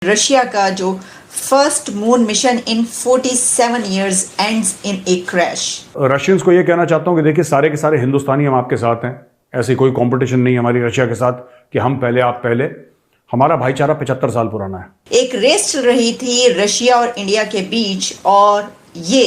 Russia का जो first moon mission in 47 years ends in A crash. Russians को ये कहना चाहता हूं कि देखिए सारे के सारे हिंदुस्तानी हम आपके साथ हैं। ऐसी कोई कंपटीशन नहीं हमारी रशिया के साथ कि हम पहले आप पहले। हमारा भाईचारा 75 साल पुराना है। एक रेस चल रही थी रशिया और इंडिया के बीच, और ये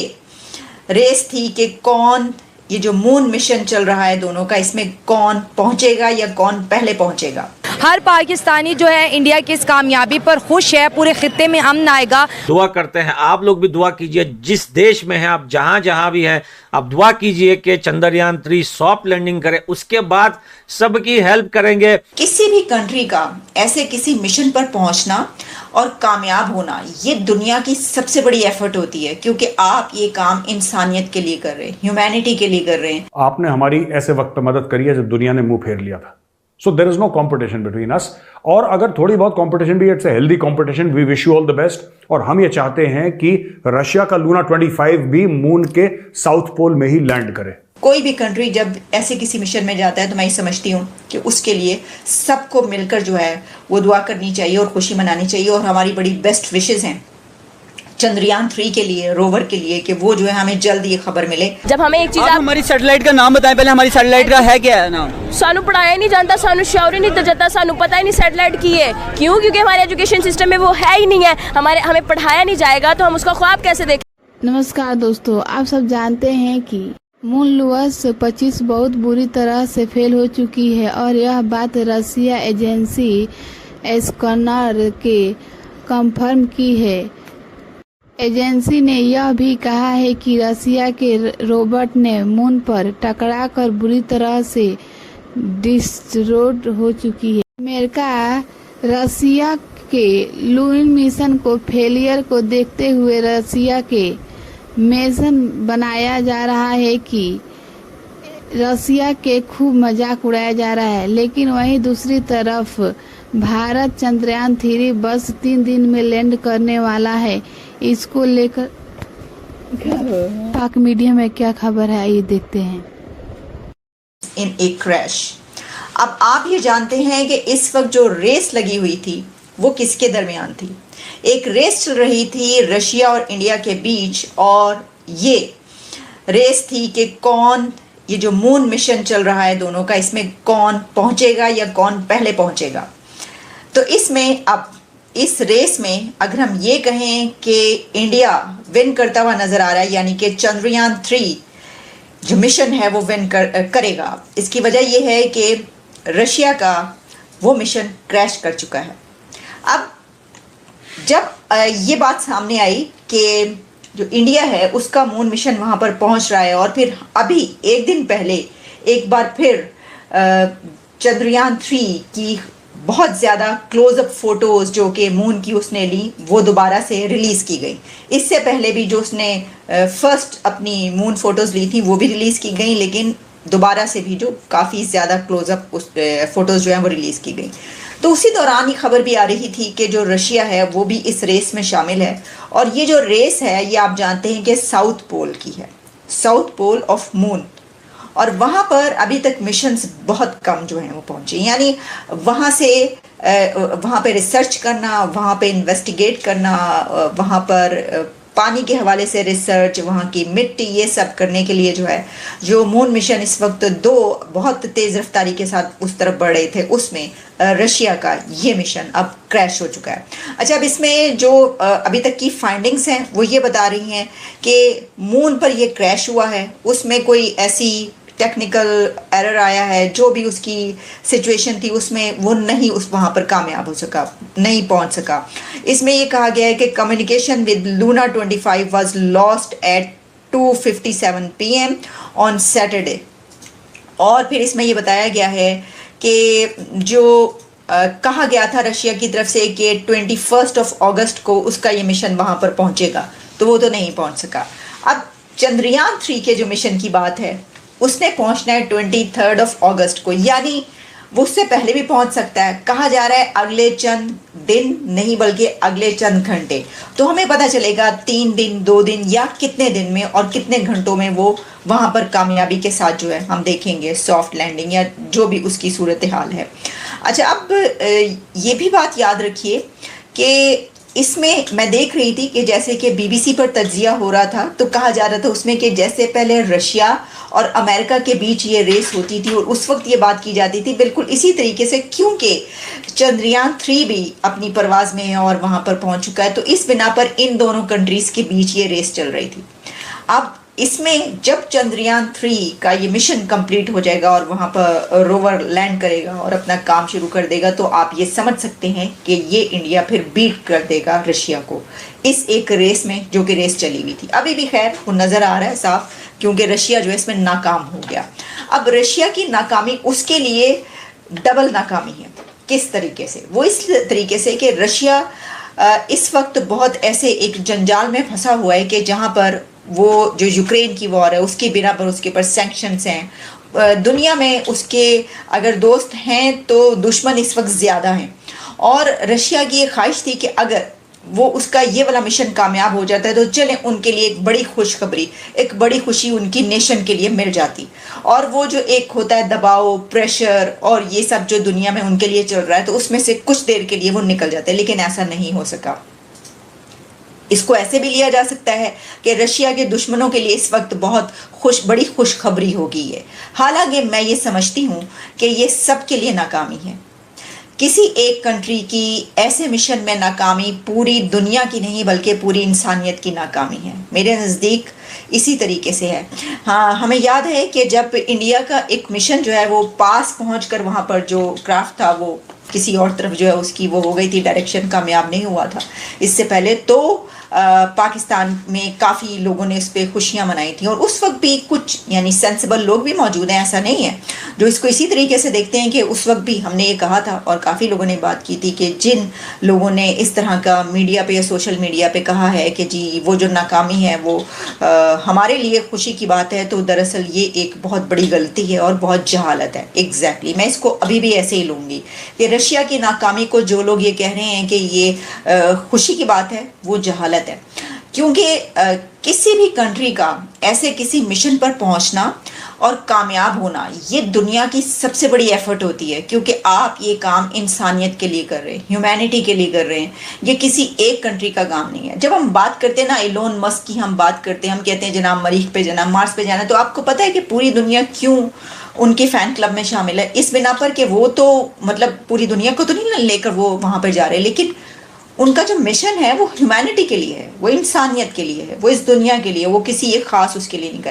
रेस थी कि कौन, ये जो मून मिशन चल रहा है दोनों का, इसमें कौन पहुंचेगा या कौन पहले पहुंचेगा। हर पाकिस्तानी जो है इंडिया की इस कामयाबी पर खुश है, पूरे खित्ते में अमन आएगा। दुआ करते हैं, आप लोग भी दुआ कीजिए, जिस देश में हैं आप, जहां जहां भी हैं आप दुआ कीजिए कि चंद्रयान 3 सॉफ्ट लैंडिंग करे, उसके बाद सबकी हेल्प करेंगे। किसी भी कंट्री का ऐसे किसी मिशन पर पहुंचना और कामयाब होना, ये दुनिया की सबसे बड़ी एफर्ट होती है, क्योंकि आप ये काम इंसानियत के लिए कर रहे हैं, ह्यूमैनिटी के लिए कर रहे हैं। आपने हमारी ऐसे वक्त पे मदद करी है जब दुनिया ने मुंह फेर लिया था। So there is no competition between us, और अगर थोड़ी बहुत कंपटीशन भी, it's a healthy competition. We wish you all the best. और हम ये चाहते हैं कि रशिया का लूना 25 भी मून के साउथ पोल में ही लैंड करे। कोई भी कंट्री जब ऐसे किसी मिशन में जाता है तो मैं ये समझती हूँ कि उसके लिए सबको मिलकर जो है वो दुआ करनी चाहिए और खुशी मनानी चाहिए। और हमारी बड़ी बेस्ट विशेस हैं चंद्रयान 3 के लिए, रोवर के लिए, कि वो जो है हमें जल्द ये खबर मिले। जब हमें एक चीज, आप हमारी सैटेलाइट का नाम बताएं पहले, हमारी सैटेलाइट का है क्या है नाम? सानू पढ़ाया नहीं जानता, सानू श्योर ही नहीं जाता, सानू पता ही नहीं सैटेलाइट की है। क्यों? क्योंकि हमारे एजुकेशन सिस्टम में वो है ही नहीं है। हमें पढ़ाया नहीं जाएगा तो हम उसका ख्वाब कैसे देखें। नमस्कार दोस्तों, आप सब जानते हैं कि मून लुअस 25 बहुत बुरी तरह से फेल हो चुकी है, और यह बात रशिया एजेंसी एस्कनर के कंफर्म की है। एजेंसी ने यह भी कहा है कि रशिया के रोबोट ने मून पर टकराकर बुरी तरह से डिस्ट्रॉयड हो चुकी है। अमेरिका रशिया के लून मिशन को फेलियर को देखते हुए रशिया के मिशन बनाया जा रहा है कि रशिया के खूब मजाक उड़ाया जा रहा है। लेकिन वहीं दूसरी तरफ भारत चंद्रयान 3 बस 3 दिन में लैंड करने वाला है। इसको लेकर पाक मीडिया में क्या खबर है, आइए देखते हैं। इन ए क्रैश। अब आप ये जानते हैं कि इस वक्त जो रेस लगी हुई थी वो किसके दरमियान थी। एक रेस चल रही थी रशिया और इंडिया के बीच, और ये रेस थी कि कौन, ये जो मून मिशन चल रहा है दोनों का, इसमें कौन पहुंचेगा या कौन पहले पहुंचेगा। तो इसमें, अब इस रेस में अगर हम ये कहें कि इंडिया विन करता हुआ नजर आ रहा है, यानी कि चंद्रयान 3 जो मिशन है वो विन करेगा। इसकी वजह यह है कि रशिया का वो मिशन क्रैश कर चुका है। अब जब ये बात सामने आई कि जो इंडिया है उसका मून मिशन वहां पर पहुंच रहा है, और फिर अभी एक दिन पहले एक बार फिर चंद्रयान 3 की बहुत ज़्यादा क्लोजअप फोटोज़ जो कि मून की उसने ली वो दोबारा से रिलीज़ की गई। इससे पहले भी जो उसने फर्स्ट अपनी मून फ़ोटोज़ ली थी वो भी रिलीज़ की गई, लेकिन दोबारा से भी जो काफ़ी ज़्यादा क्लोजअप उस फ़ोटोज़ जो हैं वो रिलीज़ की गई। तो उसी दौरान ये खबर भी आ रही थी कि जो रशिया है वो भी इस रेस में शामिल है। और ये जो रेस है ये आप जानते हैं कि साउथ पोल की है, साउथ पोल ऑफ मून। और वहाँ पर अभी तक मिशंस बहुत कम जो हैं वो पहुँचे, यानी वहाँ से वहाँ पे रिसर्च करना, वहाँ पे इन्वेस्टिगेट करना, वहाँ पर पानी के हवाले से रिसर्च, वहाँ की मिट्टी, ये सब करने के लिए जो है जो मून मिशन इस वक्त 2 बहुत तेज़ रफ्तारी के साथ उस तरफ बढ़ रहे थे, उसमें रशिया का ये मिशन अब क्रैश हो चुका है। अच्छा, अब इसमें जो अभी तक की फाइंडिंग्स हैं वो ये बता रही हैं कि मून पर ये क्रैश हुआ है, उसमें कोई ऐसी टेक्निकल एरर आया है, जो भी उसकी सिचुएशन थी उसमें वो नहीं वहाँ पर कामयाब हो सका, नहीं पहुँच सका। इसमें ये कहा गया है कि communication with Luna 25 was lost at 2:57 PM on Saturday. और फिर इसमें ये बताया गया है कि जो कहा गया था रशिया की तरफ से कि 21 अगस्त को उसका ये मिशन वहाँ पर पहुँचेगा, तो वो तो नहीं पहुँच सका। अब चंद्रयान 3 के जो मिशन की बात है उसने पहुंचना है 23 अगस्त को, यानी वो उससे पहले भी पहुंच सकता है। कहा जा रहा है अगले चंद दिन नहीं बल्कि अगले चंद घंटे। तो हमें पता चलेगा 3 दिन, 2 दिन या कितने दिन में और कितने घंटों में वो वहाँ पर कामयाबी के साथ जो है हम देखेंगे सॉफ्ट लैंडिंग या जो भी उसकी सूरत हाल है। अच्छा, अब ये भी बात याद रखिए कि इसमें मैं देख रही थी कि जैसे कि बीबीसी पर तज्जिया हो रहा था तो कहा जा रहा था उसमें कि जैसे पहले रशिया और अमेरिका के बीच ये रेस होती थी और उस वक्त ये बात की जाती थी बिल्कुल इसी तरीके से, क्योंकि चंद्रयान 3 भी अपनी परवाज में है और वहाँ पर पहुँच चुका है, तो इस बिना पर इन दोनों कंट्रीज़ के बीच ये रेस चल रही थी। अब इसमें जब चंद्रयान 3 का ये मिशन कंप्लीट हो जाएगा और वहाँ पर रोवर लैंड करेगा और अपना काम शुरू कर देगा, तो आप ये समझ सकते हैं कि ये इंडिया फिर बीट कर देगा रशिया को इस एक रेस में जो कि रेस चली हुई थी। अभी भी खैर वो नज़र आ रहा है साफ, क्योंकि रशिया जो है इसमें नाकाम हो गया। अब रशिया की नाकामी उसके लिए डबल नाकामी है। किस तरीके से? वो इस तरीके से कि रशिया इस वक्त बहुत ऐसे एक जंजाल में फंसा हुआ है कि जहाँ पर वो जो यूक्रेन की वॉर है उसके बिना पर उसके ऊपर सैंक्शंस हैं। दुनिया में उसके अगर दोस्त हैं तो दुश्मन इस वक्त ज़्यादा हैं, और रशिया की ये ख्वाहिश थी कि अगर वो उसका ये वाला मिशन कामयाब हो जाता है तो चलें उनके लिए एक बड़ी खुशखबरी, एक बड़ी खुशी उनकी नेशन के लिए मिल जाती। और वो जो एक होता है दबाव, प्रेशर और ये सब जो दुनिया में उनके लिए चल रहा है, तो उसमें से कुछ देर के लिए वो निकल जाते हैं। लेकिन ऐसा नहीं हो सका। इसको ऐसे भी लिया जा सकता है कि रशिया के दुश्मनों के लिए इस वक्त बहुत बड़ी खुशखबरी हो गई है। हालांकि मैं ये समझती हूँ कि ये सब के लिए नाकामी है। किसी एक कंट्री की ऐसे मिशन में नाकामी पूरी दुनिया की नहीं बल्कि पूरी इंसानियत की नाकामी है। मेरे नज़दीक इसी तरीके से है। हाँ, हमें याद है कि जब इंडिया का एक मिशन जो है वो पास पहुंचकर वहाँ पर जो क्राफ्ट था वो किसी और तरफ जो है उसकी वो हो गई थी, डायरेक्शन कामयाब नहीं हुआ था। इससे पहले तो पाकिस्तान में काफ़ी लोगों ने इस पर खुशियाँ मनाई थी, और उस वक्त भी कुछ यानी सेंसिबल लोग भी मौजूद हैं, ऐसा नहीं है, जो इसको इसी तरीके से देखते हैं कि उस वक्त भी हमने ये कहा था और काफ़ी लोगों ने बात की थी कि जिन लोगों ने इस तरह का मीडिया पे या सोशल मीडिया पे कहा है कि जी वो जो नाकामी है वो हमारे लिए खुशी की बात है, तो दरअसल ये एक बहुत बड़ी गलती है और बहुत जहालत है। एग्जैक्टली मैं इसको अभी भी ऐसे ही लूँगी कि रशिया की नाकामी को जो लोग ये कह रहे हैं कि ये खुशी की बात है, वो जहालत है। क्योंकि किसी भी कंट्री का ऐसे किसी मिशन पर पहुंचना और कामयाब होना ये दुनिया की सबसे बड़ी एफर्ट होती है, क्योंकि आप ये काम इंसानियत के लिए कर रहे हैं, ह्यूमैनिटी के लिए कर रहे हैं। ये किसी एक कंट्री का काम नहीं है। जब हम बात करते हैं ना एलोन मस्क की, हम बात करते हैं, हम कहते हैं जनाब मरीख पे जाना, मार्स पे जाना, तो आपको पता है कि पूरी दुनिया क्यों उनके फैन क्लब में शामिल है? इस बिना पर कि वो तो मतलब पूरी दुनिया को तो नहीं लेकर वो वहाँ पर जा रहे, लेकिन उनका जो मिशन है वो ह्यूमैनिटी के लिए है, वो इंसानियत के लिए है, वो इस दुनिया के लिए, वो किसी एक खास उसके लिए नहीं कर